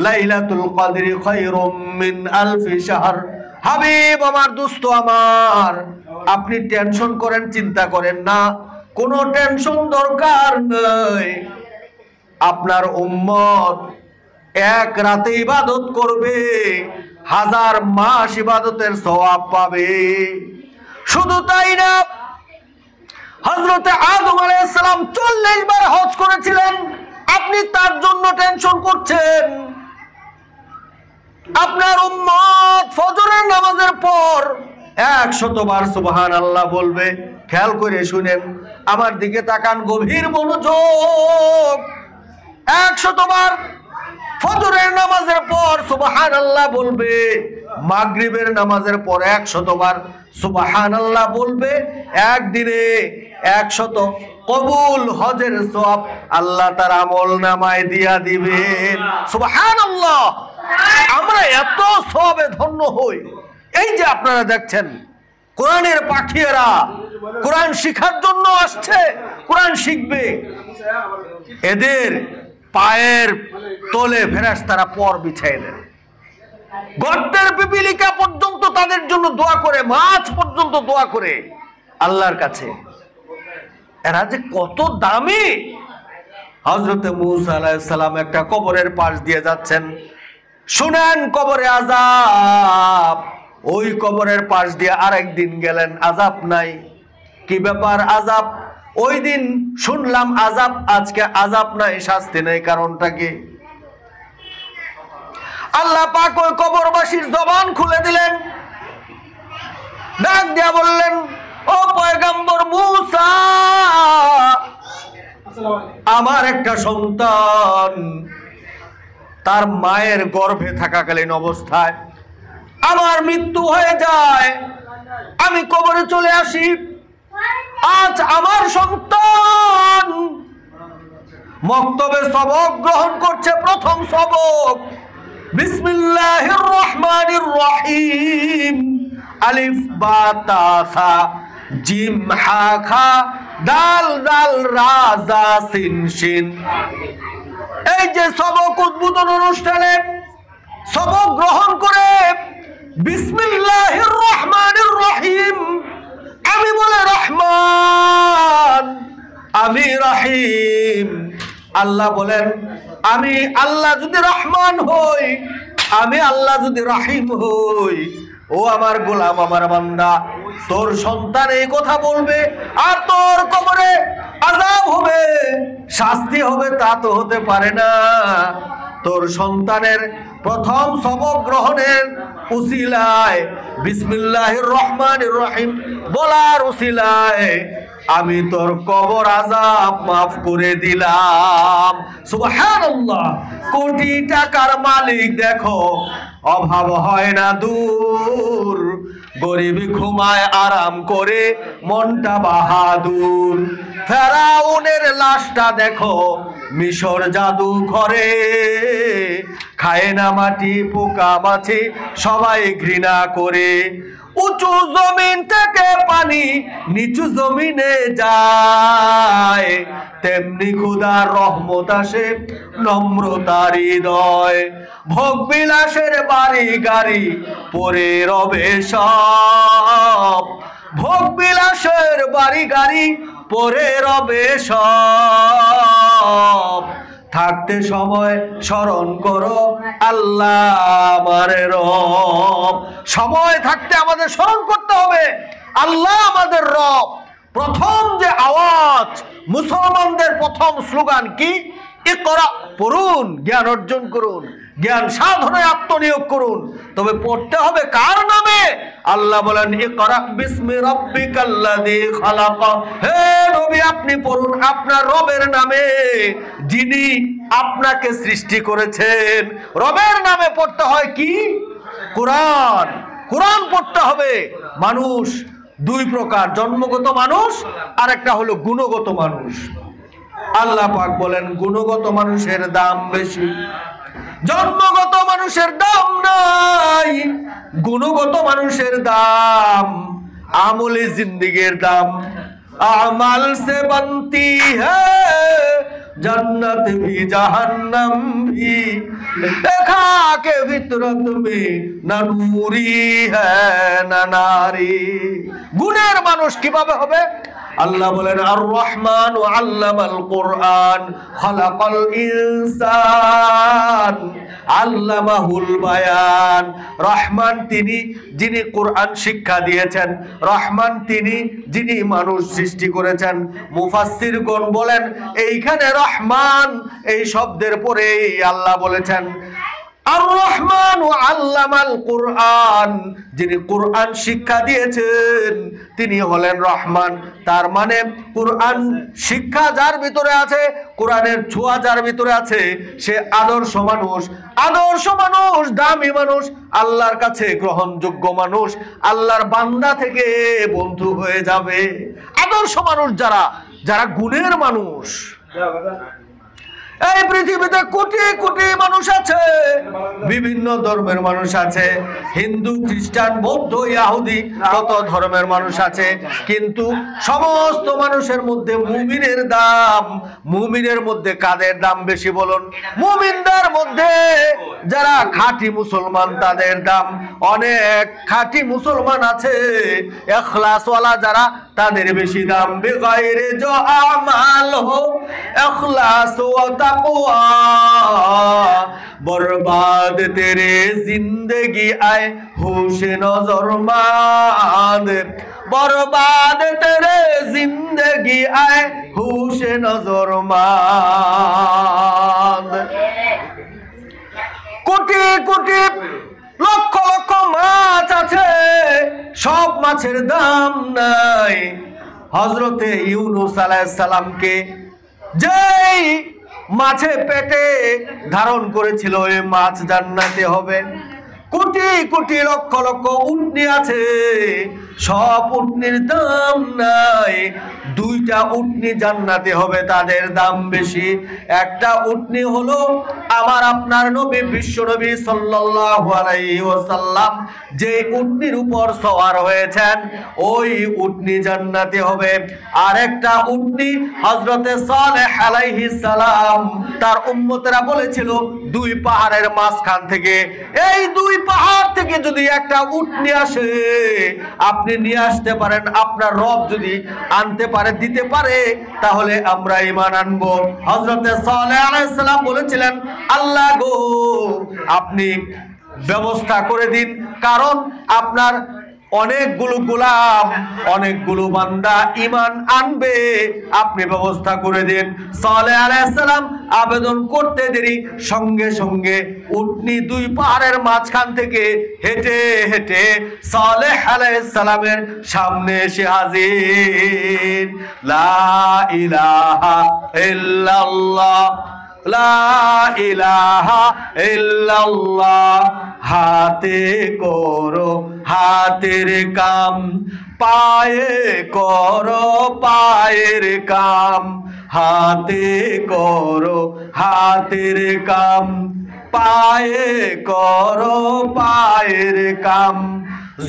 লাইলাতুল কদরি খায়রুম মিন আলফি শাহর। হাবিব আমার, দোস্ত আমার, আপনি টেনশন করেন, চিন্তা করেন না, কোনো টেনশন দরকার নাই। আপনার উম্মত এক রাতে ইবাদত করবে, 1000 মাস ইবাদতের সওয়াব পাবে। শুধু তাই না, হযরতে আদম আলাইহিস সালাম 40 বার হজ করেছিলেন, আপনি তার জন্য টেনশন করছেন। আপনার উম্মত ফজরের নামাজের পর 100 বার সুবহানাল্লাহ বলবে। খেয়াল করে শুনেন, আমার দিকে তাকান, গভীর মনোযোগ। 100 বার ফজরের নামাজের পর সুবহানাল্লাহ বলবে, মাগরিবের নামাজের পর 100 বার সুবহানাল্লাহ বলবে। একদিনে 100 কবুল হজের সওয়াব আল্লাহ তার আমল নামায় দিয়া দিবেন। সুবহানাল্লাহ। আমরা এত সওয়াবে ধন্য হই। এই যে আপনারা দেখছেন, কোরআনের পাখিয়েরা কোরআন শিখার জন্য আসছে, কোরআন শিখবে, এদের পায়ের তলে ফেরেশতারা পর বিছায় দেন। গর্তের পিপিলিকা পর্যন্ত তাদের জন্য দোয়া করে, মাছ পর্যন্ত দোয়া করে আল্লাহর কাছে। এরা যে কত দামি। হযরতে মূসা আলাইহিস সালাম একটা কবরের পাশ দিয়ে যাচ্ছেন, শুনেন কবরে আযাব। ওই কবরের পাশ দিয়ে আরেকদিন গেলেন, আযাব নাই। কি ব্যাপার আযাব? ওই দিন শুনলাম আযাব, আজকে আযাব নাই, শাস্তি নাই, কারণটা কি? আল্লাহ পাক ওই কবরবাসীর জবান খুলে দিলেন, ডাক দিয়া বললেন, ও পয়গম্বর মূসা, আমার একটা সন্তান তার মায়ের গর্ভে থাকাকালীন অবস্থায় আমার মৃত্যু হয়ে যায়, আমি কবরে চলে আসি। আজ আমার সন্তান মক্তবে সবক গ্রহণ করছে, প্রথম সবক বিসমিল্লাহির রহমানির রহিম, আলিফ বা তা সা জিম হা খা দাল দাল রা জা সিন শিন। এই যে সবক উদ্বোধন অনুষ্ঠানে সবক গ্রহণ করে বিসমিল্লাহির রহমানির রহিম, আমি বলে রহমান, আমি রহিম। আল্লাহ বলেন, আমি আল্লাহ যদি রহমান হই, আমি আল্লাহ যদি রহিম হই, ও আমার গোলাম, আমার বান্দা, তোর সন্তান এই কথা বলবে আর তোর কবরে আযাব হবে, শাস্তি হবে, তা তো হতে পারে না। তোর সন্তানের প্রথম সবক গ্রহণের উসিলায়, বিসমিল্লাহির রহমানির রহিম বলার উসিলায় আমি তোর কবর আযাব মাফ করে দিলাম। সুবহানাল্লাহ। কোটি টাকার মালিক দেখো, অভাব হয় না দূর, গরিব ঘুমায় আরাম করে, মনটা বাহাদুর। ফেরাউনের লাশটা দেখো মিশর জাদু ঘরে, খায় না মাটি পোকা মাছি, সবাই ঘৃণা করে। উঁচু জমিন থেকে পানি নিচু জমিনে যায়, তেমনি খোদার রহমত আসে নম্রতার হৃদয়। ভোগ বিলাসের বাড়ি গাড়ি পরে রবে সব, ভোগ বিলাসের বাড়ি গাড়ি পরে রবে সব। থাকতে সময় স্মরণ করো আল্লাহ আমার রব। সময় থাকতে আমাদের স্মরণ করতে হবে আল্লাহ আমাদের রব। প্রথম যে আওয়াজ, মুসলমানদের প্রথম স্লোগান কি? ইকরা, পড়ুন, জ্ঞান অর্জন করুন, জ্ঞান সাধনায় আত্মনিয়োগ করুন। তবে পড়তে হবে কার নামে? আল্লাহ বলেন, ইকরা বিসমি রাব্বিকাল্লাযী খালাক। হে নবী, আপনি পড়ুন আপনার রবের নামে, যিনি আপনাকে সৃষ্টি করেছেন। রবের নামে পড়তে হয় কি? কোরআন। কোরআন পড়তে হবে। মানুষ দুই প্রকার, জন্মগত মানুষ আর একটা হলো গুণগত মানুষ। আল্লাহ পাক বলেন, গুণগত মানুষের দাম বেশি, জন্মগত মানুষের দাম নাই। গুণগত মানুষের দাম আমলে জিন্দেগির দাম। আমাল সে বনতি হ্যায় जन्नत भी जहन्नम भी, देखा के फितरत में ना नूरी है ना नारी। गुनेर मानुष কিভাবে হবে? আল্লাহ বলেন আর রহমান ও আল্লামাল কুরআন খালাকাল ইনসান আল্লামাহুল বায়ান। রহমান তিনি যিনি কোরআন শিক্ষা দিয়েছেন, রহমান তিনি যিনি মানুষ সৃষ্টি করেছেন। মুফাসসিরগণ বলেন এইখানে রহমান এই শব্দের পরেই আল্লাহ বলেছেন আর রহমান ও আল্লামাল কুরআন, যিনি কোরআন শিক্ষা দিয়েছেন তিনি হলেন রহমান। তার মানে কোরআন শিক্ষা যার ভিতরে আছে, কোরআনের ছোঁয়া যার ভিতরে আছে, সে আদর্শ মানুষ। আদর্শ মানুষ, দামি মানুষ, আল্লাহর কাছে গ্রহণযোগ্য মানুষ, আল্লাহর বান্দা থেকে বন্ধু হয়ে যাবে। আদর্শ মানুষ যারা, যারা গুণের মানুষ। এই পৃথিবীতে কোটি কোটি মানুষ আছে, বিভিন্ন ধর্মের মানুষ আছে, হিন্দু, খ্রিস্টান, বৌদ্ধ, ইহুদি, কত ধর্মের মানুষ আছে, কিন্তু সমস্ত মানুষের মধ্যে মুমিনের দাম, মুমিনের মধ্যে কাদের দাম বেশি বলুন? মুমিনদের মধ্যে যারা খাঁটি মুসলমান তাদের দাম অনেক। খাঁটি মুসলমান আছে, ইখলাসওয়ালা যারা, তাদের বেশি দাম। বেগাইরে जो আমাল हो इखलास व तक़वा, बर्बाद तेरे जिंदगी आए होश नजर मान, बर्बाद तेरे जिंदगी आए होश नजर मान। কোটি কোটি লক্ষ লক্ষ মাছ আছে, সব মাছের দাম নাই। হযরতে ইউনূস আলাইহিস সালামকে যেই মাছে পেটে ধারণ করেছিল, ওই মাছ জান্নাতে হবে। কোটি কোটি লক্ষ লক্ষ উটনি আছে, সব উটনির দাম নাই। দুইটা উটনি জান্নাতে হবে, তাদের দাম বেশি। একটা উটনি হলো আমার আপনার নবী বিশ্ব নবী সাল্লাল্লাহু আলাইহি ওয়াসাল্লাম যে উটনির উপর সওয়ার হয়েছেন, ওই উটনি জান্নাতে হবে। আর একটা উটনি হযরতে সালেহ আলাইহিস সালাম তার উম্মতেরা বলেছিল দুই পাহাড়ের মাঝখান থেকে, এই দুই পাহাড় থেকে যদি একটা উটনি আসে আপনি নিয়ে আসতে পারেন, আপনার রব যদি আনতে পারে, দিতে পারে, তাহলে আমরা ঈমান আনবো। হযরতে সালেহ আলাইহিস সালাম বলেছিলেন আল্লাহ গো আপনি ব্যবস্থা করে দিন, কারণ আপনার অনেকগুলো গোলাম, অনেকগুলো বান্দা ঈমান আনবে, আপনি ব্যবস্থা করে দিন। সালেহ আলাইহিস সালাম আবেদন করতে দেরি, সঙ্গে সঙ্গে উটনি দুই পাহাড়ের মাঝখান থেকে হেঁটে হেঁটে সালেহ আলাইহিস সালামের সামনে এসে হাজির। লা ইলাহা ইল্লাল্লাহ, লা ইলাহা ইল্লাল্লাহ। হাতে করো হাতের কাম, পায়ে করো পায়ের কাম। হাতে করো হাতের কাম, পায়ে করো পায়ের কাম।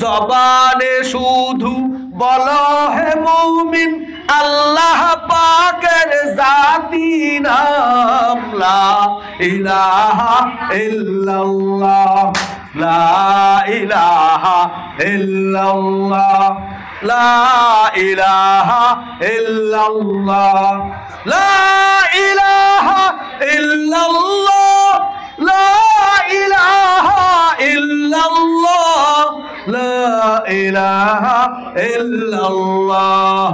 জবানে শুধু বলো হে মুমিন আল্লাহ পাকের জাতি নাম। লা ইলাহা ইল্লাল্লাহ, লা ইলাহা ইল্লাল্লাহ, লা ইলাহা ইল্লাল্লাহ, লা ইলাহা ইল্লাল্লাহ, লা ইলাহা ইল্লাল্লাহ, লা ইলাহা ইল্লাল্লাহ।